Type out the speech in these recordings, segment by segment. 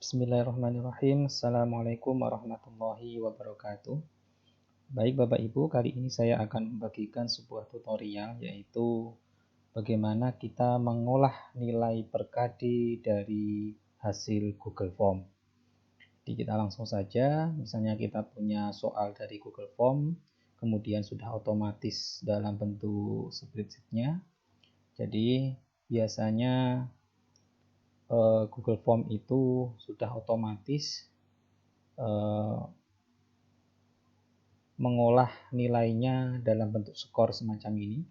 Bismillahirrahmanirrahim. Assalamualaikum warahmatullahi wabarakatuh. Baik Bapak Ibu, kali ini saya akan membagikan sebuah tutorial yaitu bagaimana kita mengolah nilai per KD dari hasil Google Form. Jadi kita langsung saja, misalnya kita punya soal dari Google Form, kemudian sudah otomatis dalam bentuk spreadsheet-nya. Jadi biasanya Google Form itu sudah otomatis mengolah nilainya dalam bentuk skor semacam ini.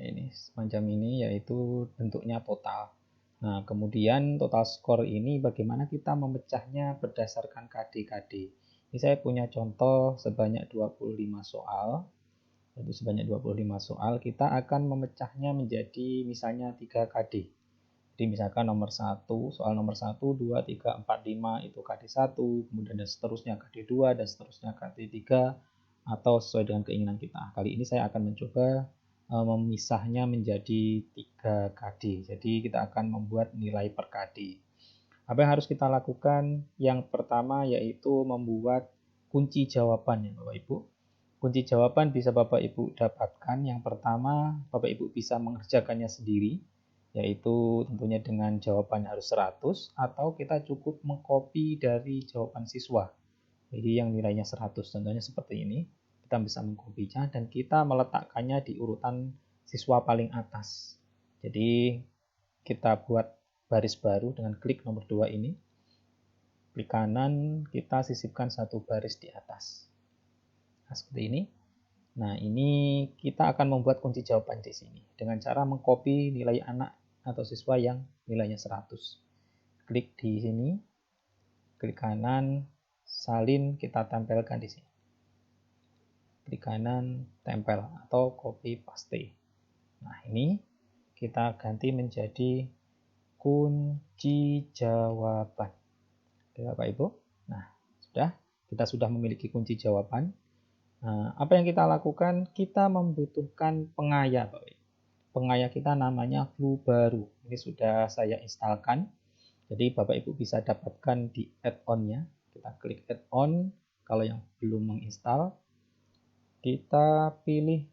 Ini semacam ini, yaitu bentuknya total. Nah, kemudian total skor ini bagaimana kita memecahnya berdasarkan KD-KD. Ini saya punya contoh sebanyak 25 soal. Yaitu sebanyak 25 soal, kita akan memecahnya menjadi misalnya 3 KD. Jadi misalkan nomor 1, soal nomor 1, 2, 3, 4, 5 itu KD1, kemudian dan seterusnya KD2, dan seterusnya KD3, atau sesuai dengan keinginan kita. Kali ini saya akan mencoba memisahnya menjadi 3 KD. Jadi kita akan membuat nilai per KD. Apa yang harus kita lakukan? Yang pertama yaitu membuat kunci jawaban ya Bapak Ibu. Kunci jawaban bisa Bapak Ibu dapatkan. Yang pertama, Bapak Ibu bisa mengerjakannya sendiri, yaitu tentunya dengan jawaban harus 100, atau kita cukup mengcopy dari jawaban siswa. Jadi yang nilainya 100, contohnya seperti ini. Kita bisa mengcopy-nya dan kita meletakkannya di urutan siswa paling atas. Jadi kita buat baris baru dengan klik nomor 2 ini. Klik kanan, kita sisipkan satu baris di atas. Nah, seperti ini. Nah, ini kita akan membuat kunci jawaban di sini dengan cara mengcopy nilai anak atau siswa yang nilainya 100. Klik di sini, klik kanan, salin kita tempelkan di sini. Klik kanan, tempel atau copy paste. Nah, ini kita ganti menjadi kunci jawaban. Oke, Bapak Ibu. Nah, kita sudah memiliki kunci jawaban. Nah, apa yang kita lakukan? Kita membutuhkan pengaya, Bapak Ibu. Pengaya kita namanya Flubaru. Ini sudah saya instalkan. Jadi Bapak Ibu bisa dapatkan di add-on-nya. Kita klik add-on. Kalau yang belum menginstal, kita pilih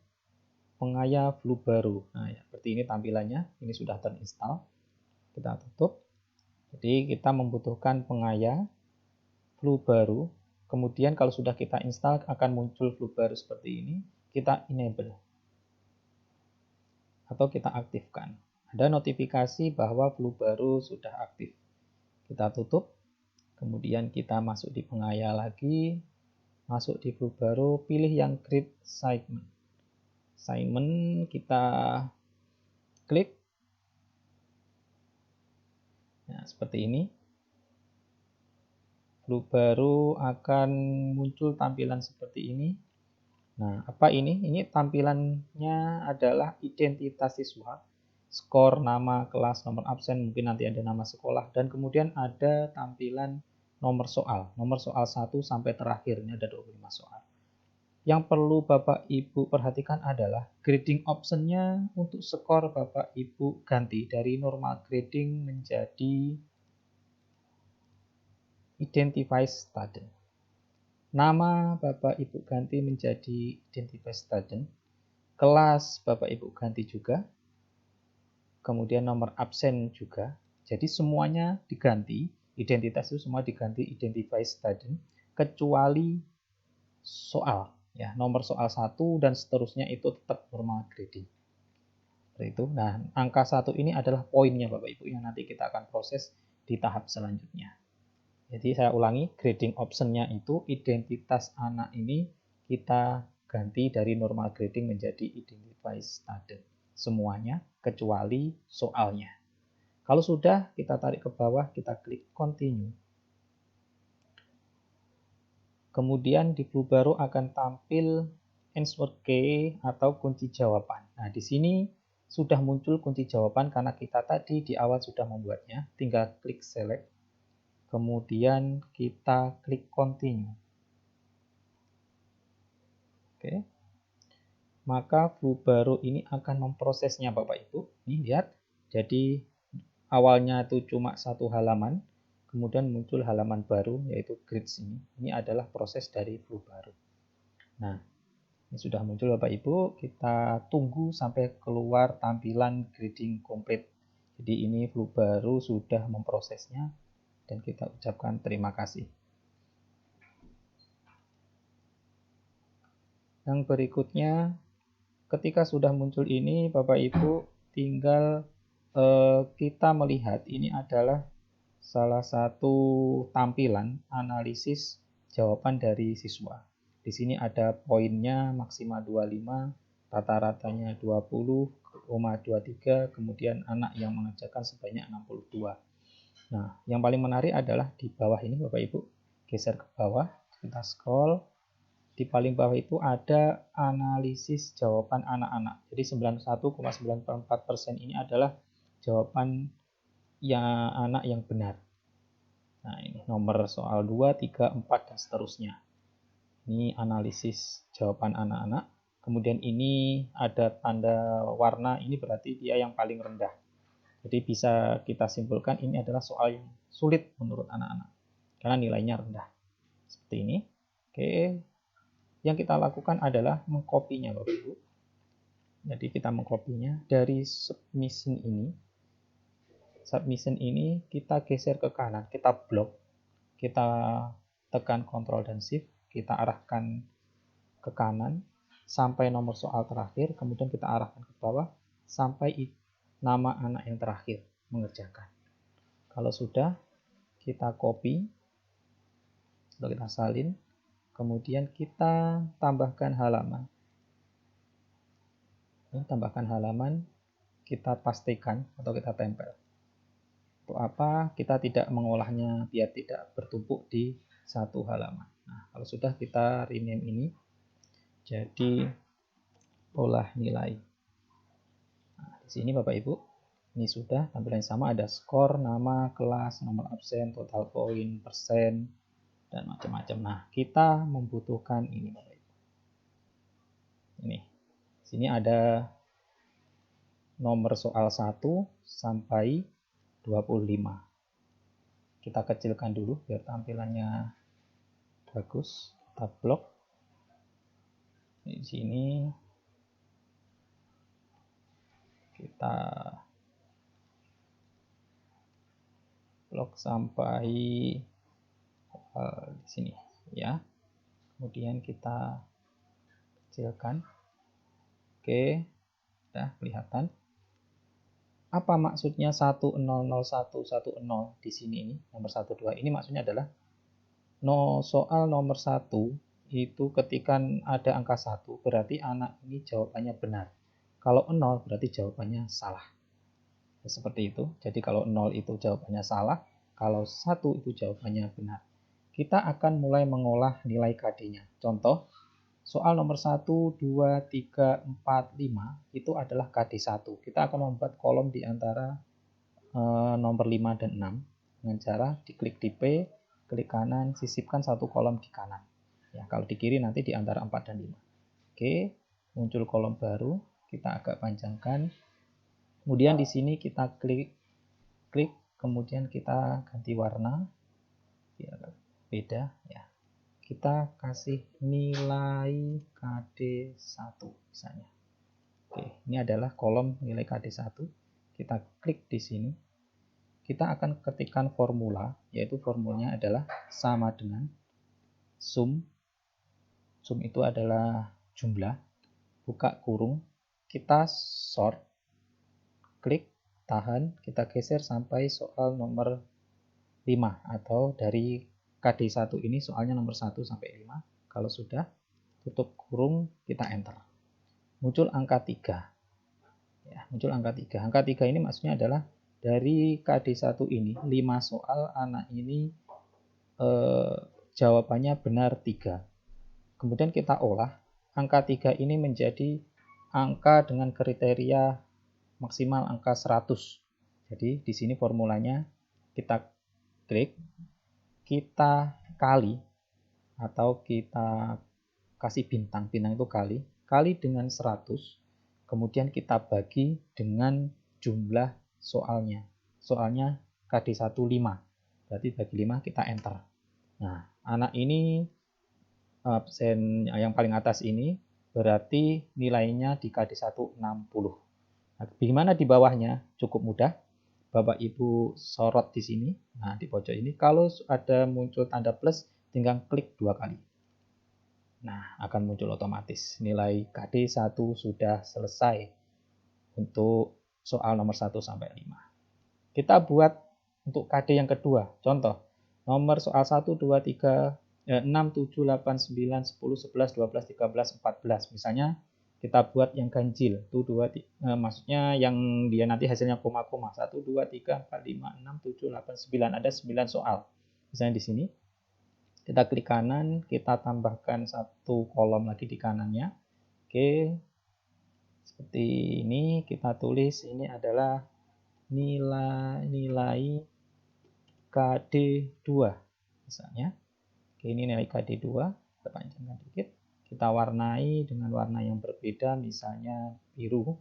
pengaya Flubaru. Nah, ya, seperti ini tampilannya. Ini sudah terinstall. Kita tutup. Jadi kita membutuhkan pengaya Flubaru. Kemudian kalau sudah kita install akan muncul Flubaru seperti ini. Kita enable atau kita aktifkan. Ada notifikasi bahwa Flubaru sudah aktif. Kita tutup, kemudian kita masuk di pengaya lagi, masuk di Flubaru, pilih yang Create Assignment. Assignment kita klik. Nah, seperti ini. Flubaru akan muncul tampilan seperti ini. Nah, apa ini? Ini tampilannya adalah identitas siswa, skor, nama, kelas, nomor absen, mungkin nanti ada nama sekolah, dan kemudian ada tampilan nomor soal 1 sampai terakhir, ini ada 25 soal. Yang perlu Bapak Ibu perhatikan adalah grading optionnya untuk skor Bapak Ibu ganti dari normal grading menjadi identify student. Nama Bapak Ibu ganti menjadi identify student. Kelas Bapak Ibu ganti juga. Kemudian nomor absen juga. Jadi semuanya diganti. Identitas itu semua diganti identify student. Kecuali soal. Ya, nomor soal 1 dan seterusnya itu tetap normal grading. Seperti itu. Nah, angka 1 ini adalah poinnya Bapak Ibu yang nanti kita akan proses di tahap selanjutnya. Jadi saya ulangi, grading optionnya itu identitas anak ini kita ganti dari normal grading menjadi identify student. Semuanya kecuali soalnya. Kalau sudah, kita tarik ke bawah, kita klik continue. Kemudian di Flubaru akan tampil answer key atau kunci jawaban. Nah, di sini sudah muncul kunci jawaban karena kita tadi di awal sudah membuatnya. Tinggal klik select. Kemudian kita klik continue. Oke. Maka Flubaru ini akan memprosesnya Bapak Ibu. Ini lihat. Jadi awalnya itu cuma satu halaman. kemudian muncul halaman baru yaitu grids ini. Ini adalah proses dari flu baru. Nah, ini sudah muncul Bapak Ibu, kita tunggu sampai keluar tampilan grading komplit. Jadi ini flu baru sudah memprosesnya dan kita ucapkan terima kasih. Yang berikutnya, ketika sudah muncul ini Bapak Ibu tinggal kita melihat ini adalah salah satu tampilan analisis jawaban dari siswa. Di sini ada poinnya maksimal 25, rata-ratanya 20,23, kemudian anak yang mengerjakan sebanyak 62. Nah, yang paling menarik adalah di bawah ini Bapak Ibu, geser ke bawah, kita scroll. Di paling bawah itu ada analisis jawaban anak-anak. Jadi 91,94% ini adalah jawaban yang anak yang benar. Nah, ini nomor soal 2, 3, 4, dan seterusnya. Ini analisis jawaban anak-anak. Kemudian ini ada tanda warna, ini berarti dia yang paling rendah. Jadi bisa kita simpulkan ini adalah soal yang sulit menurut anak-anak. Karena nilainya rendah. Seperti ini. Oke. Yang kita lakukan adalah mengkopinya Bapak Ibu. Jadi kita mengkopinya dari submission ini. Submission ini kita geser ke kanan, kita blok, kita tekan Ctrl dan Shift, kita arahkan ke kanan sampai nomor soal terakhir, kemudian kita arahkan ke bawah sampai nama anak yang terakhir mengerjakan. Kalau sudah, kita copy, lalu kita salin, kemudian kita tambahkan halaman. Ini tambahkan halaman, kita pastikan atau kita tempel. Untuk apa? Kita tidak mengolahnya biar tidak bertumpuk di satu halaman. Nah, kalau sudah kita rename ini jadi olah nilai. Nah, di sini Bapak Ibu, ini sudah tampilan yang sama, ada skor, nama, kelas, nomor absen, total poin, persen, dan macam-macam. Nah, kita membutuhkan ini Bapak Ibu. Ini. Di sini ada nomor soal 1 sampai 25. Kita kecilkan dulu biar tampilannya bagus. Kita blok. Di sini kita blok sampai di sini ya. Kemudian kita kecilkan. Oke, sudah kelihatan. Apa maksudnya 1001110 di sini ini, nomor 12. Ini maksudnya adalah soal nomor 1 itu ketika ada angka 1 berarti anak ini jawabannya benar. Kalau 0 berarti jawabannya salah. Ya, seperti itu. Jadi kalau 0 itu jawabannya salah, kalau 1 itu jawabannya benar. Kita akan mulai mengolah nilai KD-nya. Contoh, soal nomor 1, 2, 3, 4, 5 itu adalah KD1. Kita akan membuat kolom di antara nomor 5 dan 6 dengan cara diklik di P, klik kanan, sisipkan satu kolom di kanan. Ya, kalau di kiri nanti di antara 4 dan 5. Oke, muncul kolom baru, kita agak panjangkan. Kemudian di sini kita klik, kemudian kita ganti warna biar beda ya. Kita kasih nilai KD1 misalnya. Oke, ini adalah kolom nilai KD1. Kita klik di sini. Kita akan ketikkan formula, yaitu formulanya adalah sama dengan sum. Sum itu adalah jumlah. Buka kurung. Kita sort. Klik, tahan, kita geser sampai soal nomor 5 atau dari KD1 ini soalnya nomor 1 sampai 5. Kalau sudah, tutup kurung, kita enter. Muncul angka 3. Ya, muncul angka 3. Angka 3 ini maksudnya adalah dari KD1 ini, 5 soal anak ini jawabannya benar 3. Kemudian kita olah, angka 3 ini menjadi angka dengan kriteria maksimal angka 100. Jadi di sini formulanya kita klik, kita kali atau kita kasih bintang itu kali dengan 100, kemudian kita bagi dengan jumlah soalnya KD1 5. berarti bagi 5 kita enter. Nah, anak ini absen yang paling atas ini berarti nilainya di KD1 60. Nah, gimana di bawahnya? Cukup mudah. Bapak Ibu sorot di sini. Nah, di pojok ini kalau ada muncul tanda plus, tinggal klik 2 kali. Nah, akan muncul otomatis nilai KD1 sudah selesai untuk soal nomor 1 sampai 5. Kita buat untuk KD yang kedua. Contoh, nomor soal 1, 2, 3, 6, 7, 8, 9, 10, 11, 12, 13, 14. Misalnya kita buat yang ganjil. 1, 2, 3, maksudnya yang dia nanti hasilnya koma-koma. 1, 2, 3, 4, 5, 6, 7, 8, 9. Ada 9 soal. Misalnya di sini. Kita klik kanan, kita tambahkan 1 kolom lagi di kanannya. Oke. Seperti ini kita tulis ini adalah nilai KD2 misalnya. Oke, ini nilai KD2, kita panjangkan dikit. Kita warnai dengan warna yang berbeda, misalnya biru.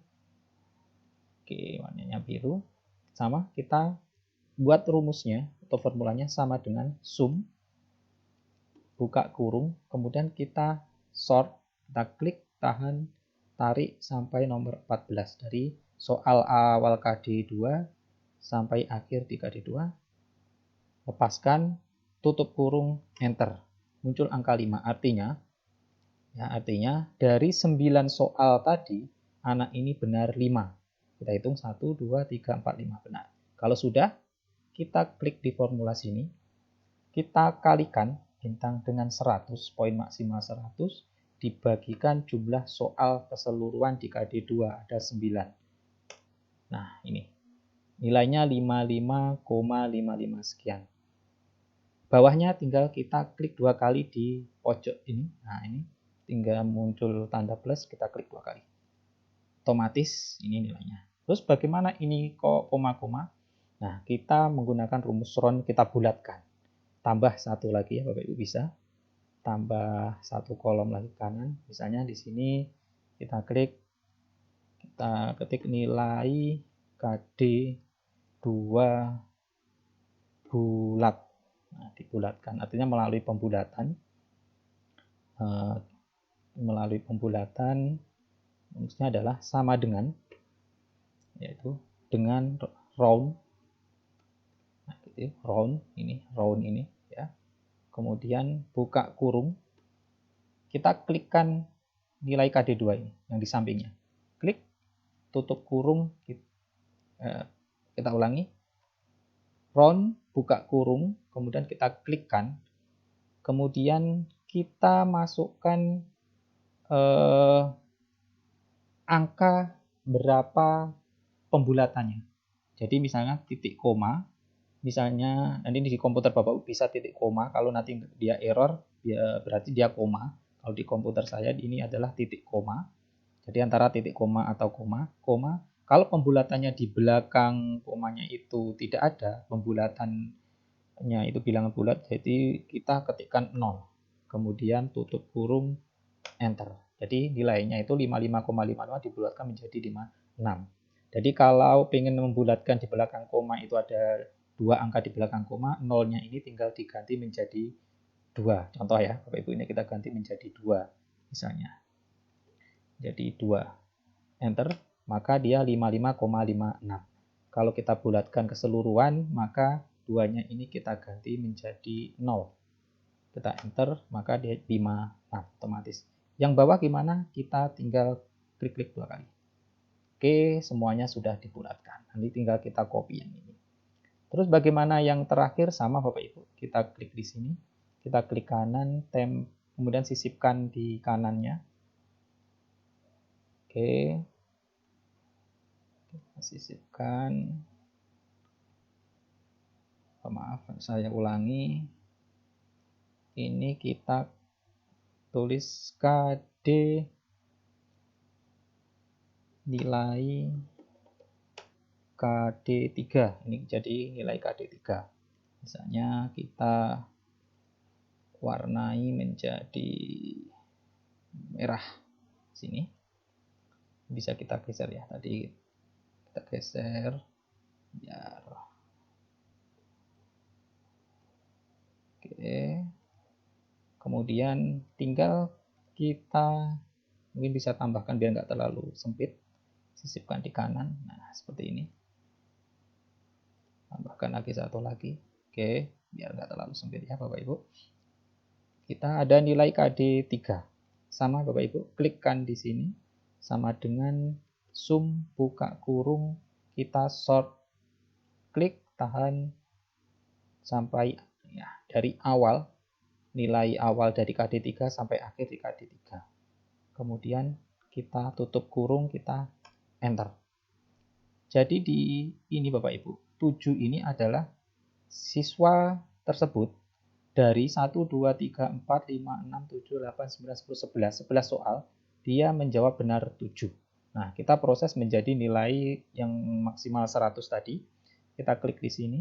Oke, warnanya biru. Sama, kita buat rumusnya atau formulanya sama dengan sum, buka kurung, kemudian kita sort, kita klik, tahan, tarik sampai nomor 14. Dari soal awal KD2 sampai akhir di KD2. Lepaskan, tutup kurung, enter. Muncul angka 5. Artinya dari 9 soal tadi, anak ini benar 5. Kita hitung 1, 2, 3, 4, 5 benar. Kalau sudah, kita klik di formula sini. Kita kalikan bintang dengan 100, poin maksimal 100, dibagikan jumlah soal keseluruhan di KD2, ada 9. Nah, ini. Nilainya 55,55 sekian. Bawahnya tinggal kita klik 2 kali di pojok ini. Nah, ini tinggal muncul tanda plus, kita klik 2 kali. Otomatis ini nilainya. Terus bagaimana ini kok koma-koma? Nah, kita menggunakan rumus Ron, kita bulatkan. Tambah 1 lagi ya Bapak Ibu bisa. Tambah 1 kolom lagi kanan. Misalnya di sini kita klik, kita ketik nilai KD2 bulat. Nah, dibulatkan. Artinya melalui pembulatan. Rumusnya adalah sama dengan, yaitu dengan round. Nah, gitu, round ini ya. Kemudian buka kurung, kita klikkan nilai KD2 ini yang di sampingnya. Klik, tutup kurung, kita ulangi. Round, buka kurung, kemudian kita klikkan. Kemudian kita masukkan angka berapa pembulatannya. Jadi misalnya titik koma, misalnya nanti di komputer Bapak bisa titik koma, kalau nanti dia error ya berarti dia koma. Kalau di komputer saya ini adalah titik koma. Jadi antara titik koma atau koma. Kalau pembulatannya di belakang komanya itu tidak ada, pembulatannya itu bilangan bulat, jadi kita ketikkan 0. Kemudian tutup kurung, enter. Jadi nilainya itu 55,55 dibulatkan menjadi 56. Jadi kalau ingin membulatkan di belakang koma itu ada 2 angka di belakang koma, nolnya ini tinggal diganti menjadi 2. Contoh ya, Bapak Ibu, ini kita ganti menjadi 2 misalnya. Jadi 2. Enter, maka dia 55,56. Kalau kita bulatkan keseluruhan, maka 2-nya ini kita ganti menjadi 0. Kita enter, maka dia 56 otomatis. Yang bawah gimana? Kita tinggal klik-klik 2 kali. Oke, semuanya sudah dibulatkan. Nanti tinggal kita copy yang ini. Terus bagaimana yang terakhir? Sama Bapak Ibu. Kita klik di sini. Kita klik kanan, kemudian sisipkan di kanannya. Oke. Kita sisipkan. Maaf, saya ulangi. Ini kita tulis KD nilai KD3. Ini jadi nilai KD3. Misalnya kita warnai menjadi merah sini. Bisa kita geser ya. Tadi kita geser biar Kemudian tinggal kita mungkin bisa tambahkan biar nggak terlalu sempit, sisipkan di kanan. Nah, seperti ini. Tambahkan lagi satu lagi. Oke, biar nggak terlalu sempit ya Bapak Ibu. Kita ada nilai KD 3. Sama Bapak Ibu, klikkan di sini. Sama dengan sum buka kurung, kita short. Klik, tahan sampai ya, dari awal, nilai awal dari KD 3 sampai akhir di KD 3. Kemudian kita tutup kurung, kita enter. Jadi di ini Bapak Ibu, 7 ini adalah siswa tersebut dari 1, 2, 3, 4, 5, 6, 7, 8, 9, 10, 11 soal, dia menjawab benar 7. Nah, kita proses menjadi nilai yang maksimal 100 tadi. Kita klik di sini,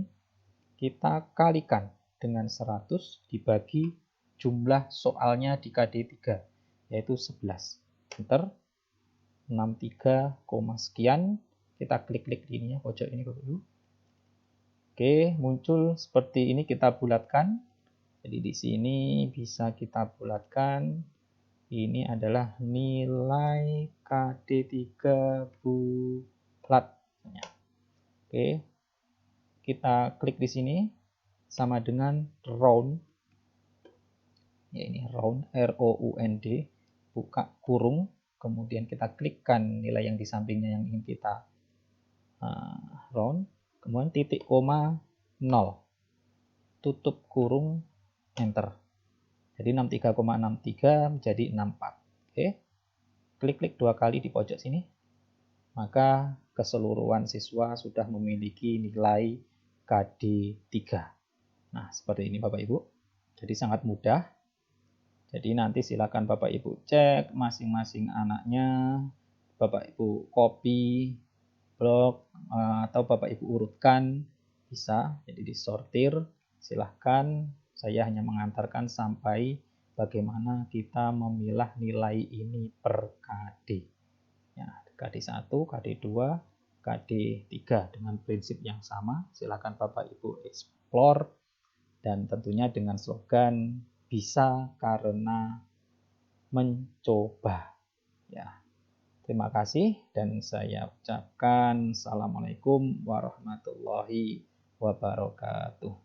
kita kalikan dengan 100 dibagi jumlah soalnya di KD 3, yaitu 11. Enter, 63, sekian. Kita klik-klik di ini ya, pojok ini Bapak Ibu. Oke, muncul seperti ini, kita bulatkan. Jadi di sini bisa kita bulatkan. Ini adalah nilai KD 3 bulat. Oke, kita klik di sini sama dengan round. Ya, ini round, ROUND, buka kurung. Kemudian kita klikkan nilai yang di sampingnya yang ingin kita round. Kemudian titik koma 0. Tutup kurung, enter. Jadi 63,63 menjadi 64. Oke. Klik-klik 2 kali di pojok sini. Maka keseluruhan siswa sudah memiliki nilai KD 3. Nah, seperti ini Bapak Ibu. Jadi sangat mudah. Jadi nanti silakan Bapak Ibu cek masing-masing anaknya. Bapak Ibu copy, blok, atau Bapak Ibu urutkan. Bisa, jadi disortir. Silahkan, saya hanya mengantarkan sampai bagaimana kita memilah nilai ini per KD. Ya, KD 1, KD 2, KD 3 dengan prinsip yang sama. Silakan Bapak Ibu explore dan tentunya dengan slogan bisa karena mencoba. Ya. Terima kasih dan saya ucapkan Assalamualaikum warahmatullahi wabarakatuh.